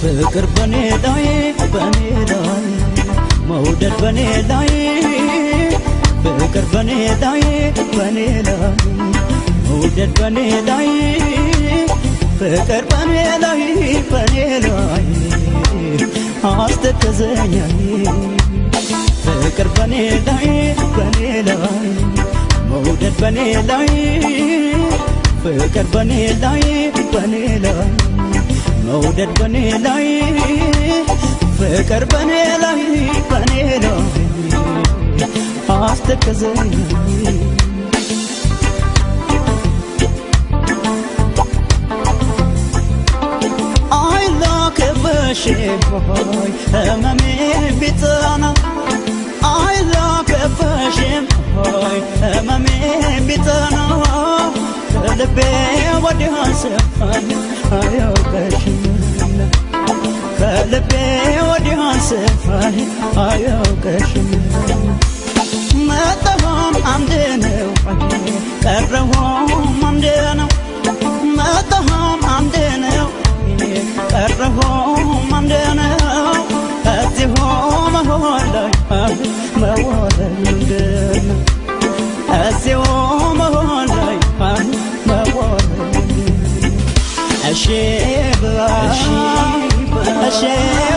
ፍቅር በኔ ላይ መውደድ በኔ ላይ ፍቅር በኔ ላይ መውደድ በኔ ላይ ፍቅር በኔ ላይ አስተከዘኝ ፍቅር በኔ ላይ መውደድ በኔ ላይ ፍቅር በኔ ላይ መውደድ በኔ ላይ ፍቅር በኔ ላይ አስተከዘኝ አይላከበሽም ህመሜ ቢጠና አይላከበሽም ህመሜ ቢጠና ከልቤ ወዲያ ሰፋኝ አያውቅሽም ከልቤ ወዲያ ሰፋኝ አያውቅሽም መጣሁም አንድ ነው ቀረሁም አንድ ነው መጣሁም አንድ ነው ቀረሁም አንድ ነው እዚሁ መሆን ላይ መወለድ ምንድን ነው እዚሁ መሆን ላይ መወለድ እሺ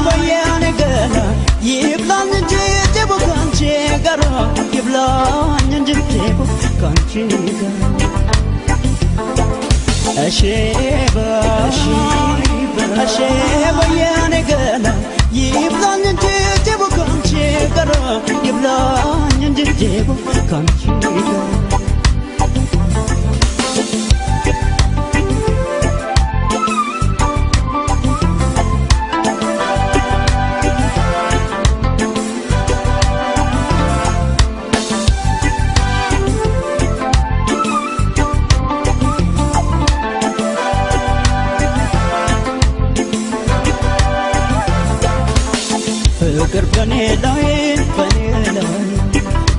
በያኔ ገና ይብላኝ እንጂ ጅቡ ካንቺ ጋር ይብላኝ እንጂ ጅቡ ካንቺ ጋር እሺ በያኔ ገና ይብላኝ እንጂ ጅቡ ካንቺ ጋር ይብላኝ እንጂ ጅቡ ካንቺ ጋር ፍቅር በኔ ላይ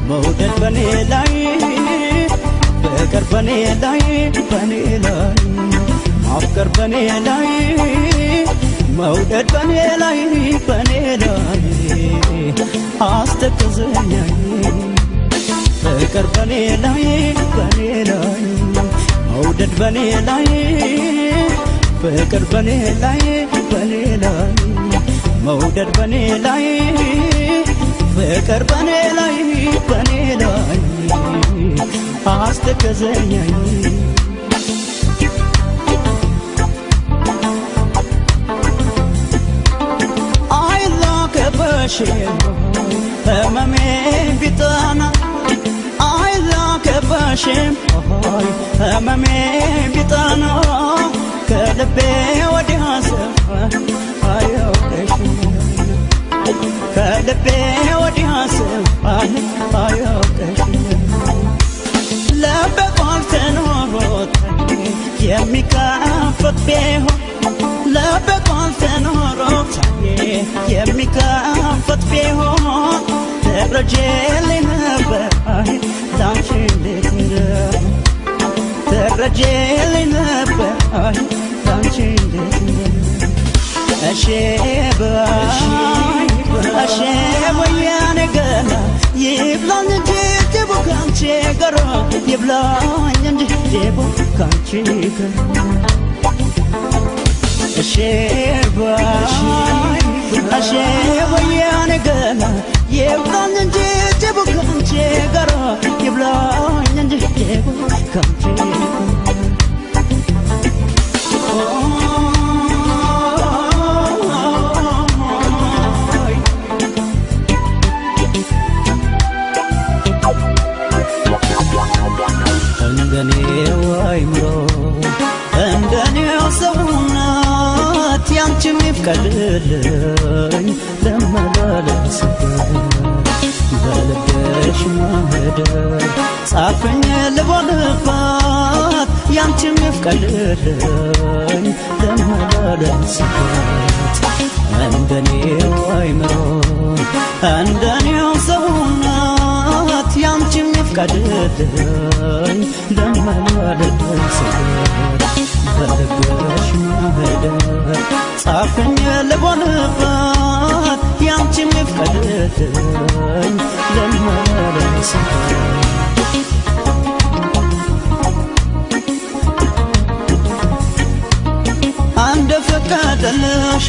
መውደድ በኔ ላይ ፍቅር በኔ ላይ ማፍቀር በኔ ላይ መውደድ በኔ ላይ አስተከዘኝ ፍቅር በኔ ላይ መውደድ በኔ ላይ ፍቅር በኔ ላይ መውደድ በኔ ላይ ፍቅር በኔ ላይ አስተከዘኝ አይላከበሽም ህመሜ ቢጠና አይላከበሽም ህመሜ ቢጠና ከልቤ ወዲያ ሰፋኝ አያውቅሽም ከልቤ ወዲያ ሰፋኝ አያውቅሽም ልቤ ቋልት ኖሮት የሚከፈት ቢሆን ልቤ ቋልት ኖሮት የሚከፈት ቢሆን ትረጂልኝ ነበር ላንቺ እንዴት እንደሆነ ትረጂልኝ ነበር ላንቺ እንዴት እንደሆነ እሺ በያኔ ገና ይብላኝ እንጂ ጅቡ ካንቺ ጋር ይብላኝ እንጂ ጅቡ ካንቺ ጋር እሺ በያኔ ገና ይብላኝ እንጂ ጅቡ ካንቺ ጋር ይብላኝ እንጂ ጅቡ ካንቺ ጋር እንደኔው አይምሮ እንደኔው ሰውነት ያንቺም ይፍቀድልኝ ልመላለስበት በልብሽ ማህደር ጻፍኝ ልቦልባት ያንቺም ይፍቀድልኝ ልመላለስበት እንደኔው አይምሮ እንደኔው ሰውነት ያንቺም ይፍቀድልኝ ልመላለስበት በልብሽ ማህደር ጻፍኝ ልቦንባት ያንቺም ይፍቀድልኝ ልመለስበት አንደ ፈቀደልሽ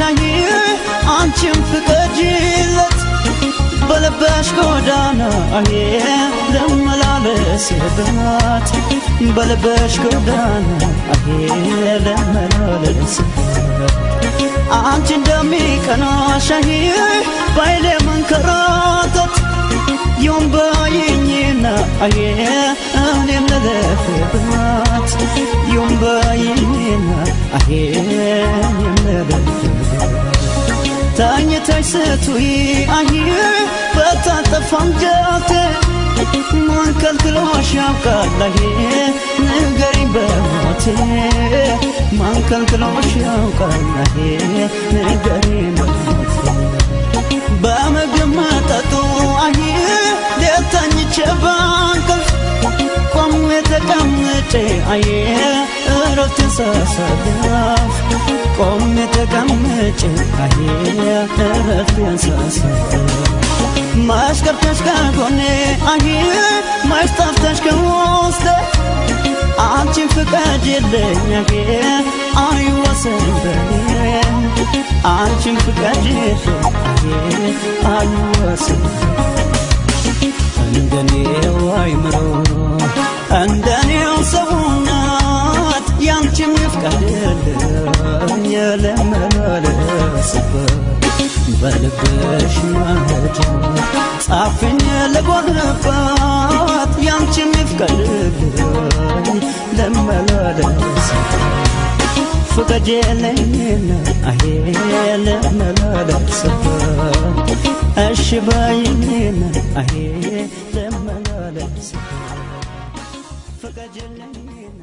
አንቺም ፍቀጂለት በልብሽ ጎዳና ልመላለስበት በልብሽ ጎዳና ልመላለስበት አንቺ እንደሚቀናሽ ባይሌ መንከራተት ይሁን በይኝና እኔም ልለፍበት ይሁን በይኝና እኔም ልለፍበት ተኝተሽ ስትይ በታጠፋ አንጀቴ ማን ከልክሎሽ ያውቃል ንገሪኝ በሞቴ ማን ከልክሎሽ ያውቃል ንገሪኝ በሞቴ በምግብ መጠጡ ሌት ተኝቼ በእንቅልፍ ቆሜ ተቀምጬ እረፍቴን ሳሳልፍ ቆሜ ተቀምጬ እረፍቴን ሳሳልፍ ማሽከርከሽ ከጎኔ መች ጠፍተሽ ከውስጤ አንቺን ፍቀጂልኝ አይወሰን በኔ አንቺን ፍቀጂልኝ አይወሰን እንደኔው አይምሮ እንደኔው ሰውነት ያንቺም ይፍቀድልኝ ልመላለስበት በልብሽ ማህደር ጻፍኝ ልቦንባት ያንቺም ይፍቀድልኝ ልመላለስበት ፍቀጂልኝና ልመላለስበት እሺ በይኝና ልመላለስበት ፍቀጂልኝና